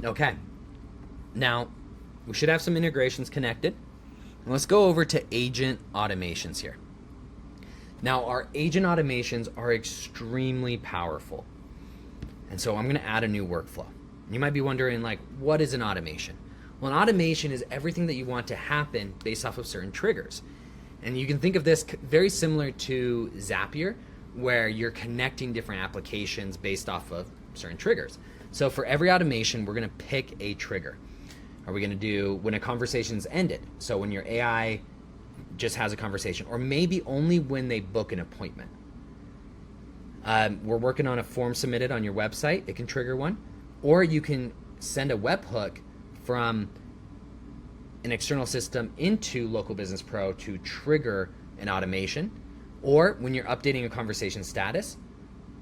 Okay, now we should have some integrations connected. Let's go over to agent automations here. Now, our agent automations are extremely powerful. And so I'm going to add a new workflow. You might be wondering, like, what is an automation? Well, an automation is everything that you want to happen based off of certain triggers. And you can think of this very similar to Zapier, where you're connecting different applications based off of certain triggers. So for every automation, we're going to pick a trigger. Are we going to do when a conversation's ended? So when your AI just has a conversation, or maybe only when they book an appointment. We're working on a form submitted on your website. It can trigger one. Or you can send a webhook from an external system into Local Business Pro to trigger an automation. Or when you're updating a conversation status.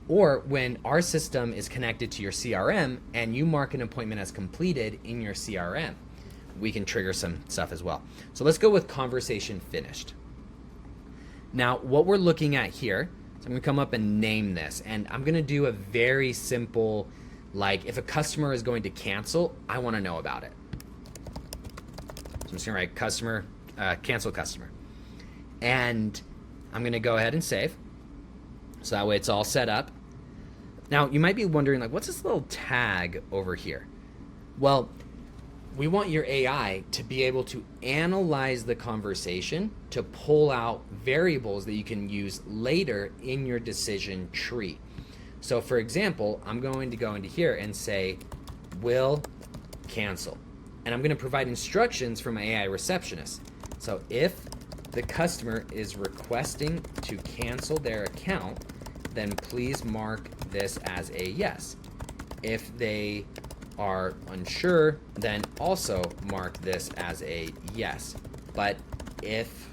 Or when our system is connected to your CRM and you mark an appointment as completed in your CRM. We can trigger some stuff as well. So let's go with conversation finished. Now, what we're looking at here, so I'm going to come up and name this, and I'm going to do a very simple, like if a customer is going to cancel, I want to know about it. So I'm just going to write customer, cancel customer. And I'm going to go ahead and save. So that way it's all set up. Now, you might be wondering, like, what's this little tag over here? Well, we want your AI to be able to analyze the conversation to pull out variables that you can use later in your decision tree. So for example, I'm going to go into here and say, will cancel. And I'm going to provide instructions from my AI receptionist. So if the customer is requesting to cancel their account, then please mark this as a yes. If they are unsure, then also mark this as a yes. But if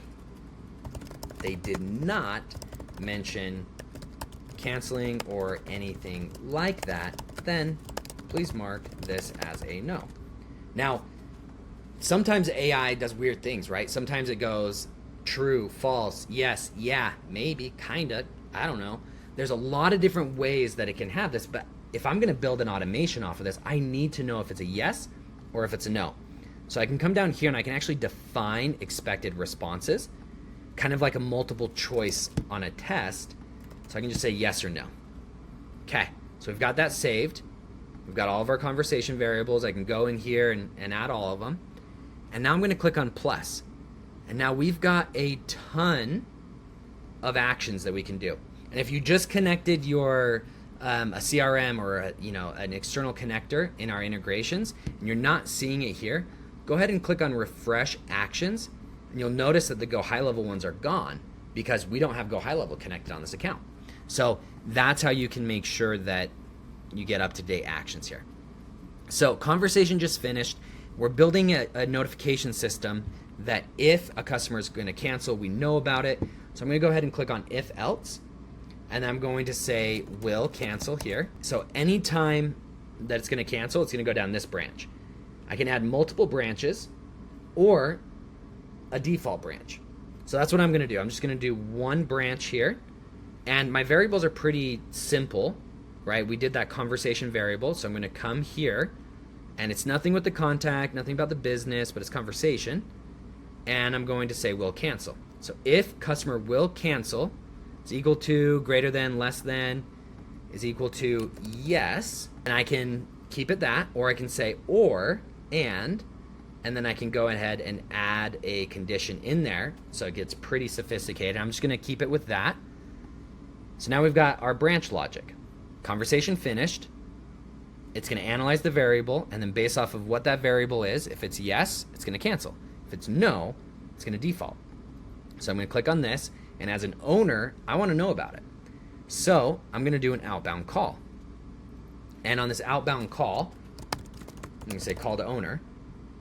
they did not mention canceling or anything like that, then please mark this as a no. Now, sometimes AI does weird things, right? Sometimes it goes true, false, yes, yeah, maybe, kinda, I don't know. There's a lot of different ways that it can have this, but if I'm going to build an automation off of this, I need to know if it's a yes or if it's a no. So I can come down here and I can actually define expected responses, kind of like a multiple choice on a test. So I can just say yes or no. Okay, so we've got that saved. We've got all of our conversation variables. I can go in here and add all of them. And now I'm going to click on plus. And now we've got a ton of actions that we can do. And if you just connected your a CRM or an external connector in our integrations and you're not seeing it here, go ahead and click on refresh actions, and you'll notice that the Go High Level ones are gone because we don't have Go High Level connected on this account. So that's how you can make sure that you get up-to-date actions here. So conversation just finished. We're building a notification system that if a customer is going to cancel, we know about it. So I'm going to go ahead and click on if else. And I'm going to say will cancel here. So anytime that it's going to cancel, it's going to go down this branch. I can add multiple branches or a default branch. So that's what I'm going to do. I'm just going to do one branch here. And my variables are pretty simple, right? We did that conversation variable. So I'm going to come here, and it's nothing with the contact, nothing about the business, but it's conversation. And I'm going to say will cancel. So if customer will cancel, is equal to, greater than, less than, is equal to yes. And I can keep it that, or I can say or, and then I can go ahead and add a condition in there. So it gets pretty sophisticated. I'm just going to keep it with that. So now we've got our branch logic. Conversation finished. It's going to analyze the variable, and then based off of what that variable is, if it's yes, it's going to cancel. If it's no, it's going to default. So I'm going to click on this. And as an owner, I want to know about it. So I'm going to do an outbound call. And on this outbound call, I'm going to say call to owner.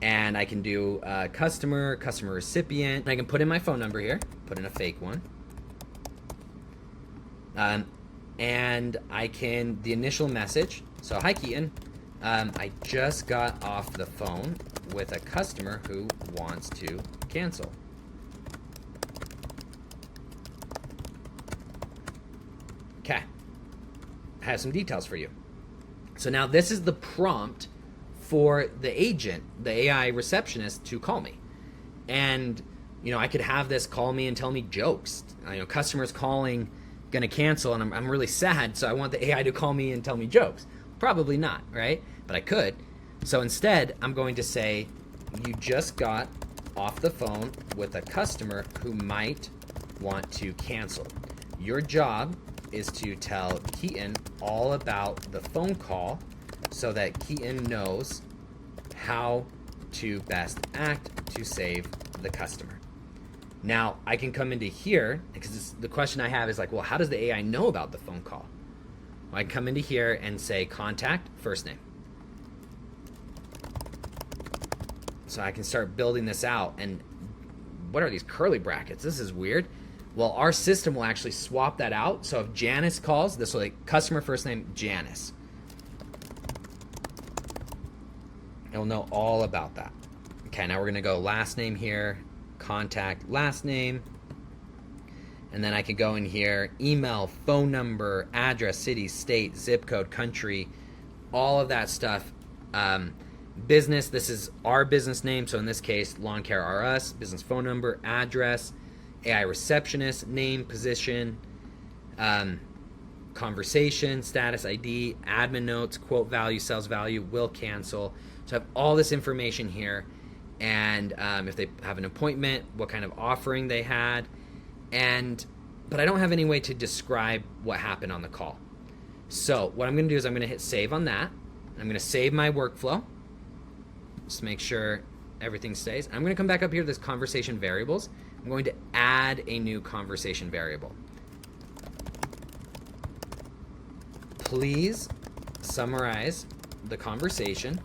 And I can do customer recipient. I can put in my phone number here, put in a fake one. And I can, the initial message. So, hi Keaton, I just got off the phone with a customer who wants to cancel. Okay, I have some details for you. So now this is the prompt for the agent, the AI receptionist, to call me. And, I could have this call me and tell me jokes. Customers calling, gonna cancel, and I'm really sad, so I want the AI to call me and tell me jokes. Probably not, right? But I could. So instead, I'm going to say, you just got off the phone with a customer who might want to cancel. Your job is to tell Keaton all about the phone call so that Keaton knows how to best act to save the customer. Now, I can come into here, because the question I have is like, well, how does the AI know about the phone call? Well, I can come into here and say contact, first name. So I can start building this out. And what are these curly brackets? This is weird. Well, our system will actually swap that out. So if Janice calls, this will be customer first name, Janice. It'll know all about that. Okay, now we're going to go last name here, contact, last name. And then I can go in here, email, phone number, address, city, state, zip code, country, all of that stuff. Business, this is our business name. So in this case, Lawn Care R Us, business phone number, address, AI receptionist, name, position, conversation, status ID, admin notes, quote value, sales value, will cancel. So I have all this information here. And if they have an appointment, what kind of offering they had. But I don't have any way to describe what happened on the call. So what I'm going to do is I'm going to hit save on that. I'm going to save my workflow. Just make sure everything stays. I'm going to come back up here to this conversation variables. I'm going to add a new conversation variable. Please summarize the conversation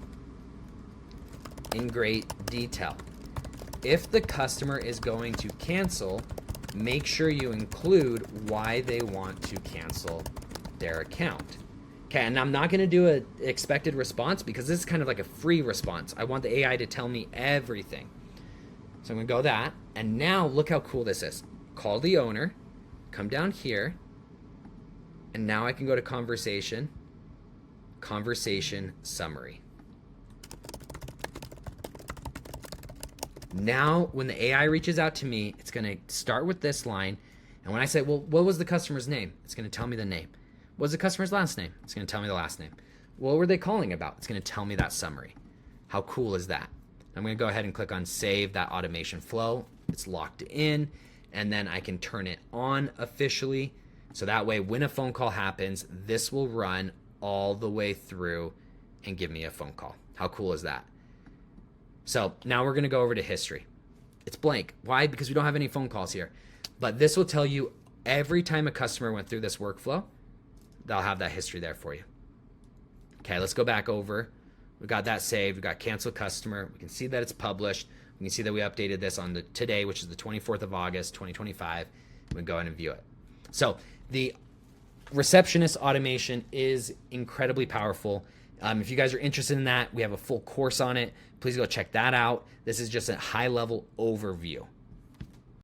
in great detail. If the customer is going to cancel, make sure you include why they want to cancel their account. Okay, and I'm not going to do an expected response because this is kind of like a free response. I want the AI to tell me everything. So I'm going to go that. And now look how cool this is. Call the owner, come down here, and now I can go to conversation summary. Now, when the AI reaches out to me, it's going to start with this line. And when I say, well, what was the customer's name? It's going to tell me the name. What was the customer's last name? It's going to tell me the last name. What were they calling about? It's going to tell me that summary. How cool is that? I'm going to go ahead and click on save that automation flow. It's locked in. And then I can turn it on officially. So that way, when a phone call happens, this will run all the way through and give me a phone call. How cool is that? So now we're going to go over to history. It's blank. Why? Because we don't have any phone calls here. But this will tell you every time a customer went through this workflow, they'll have that history there for you. Okay, let's go back over. We got that saved. We got cancel customer. We can see that it's published. We can see that we updated this on today, which is the 24th of August, 2025. We can go ahead and view it. So the receptionist automation is incredibly powerful. If you guys are interested in that, we have a full course on it. Please go check that out. This is just a high-level overview.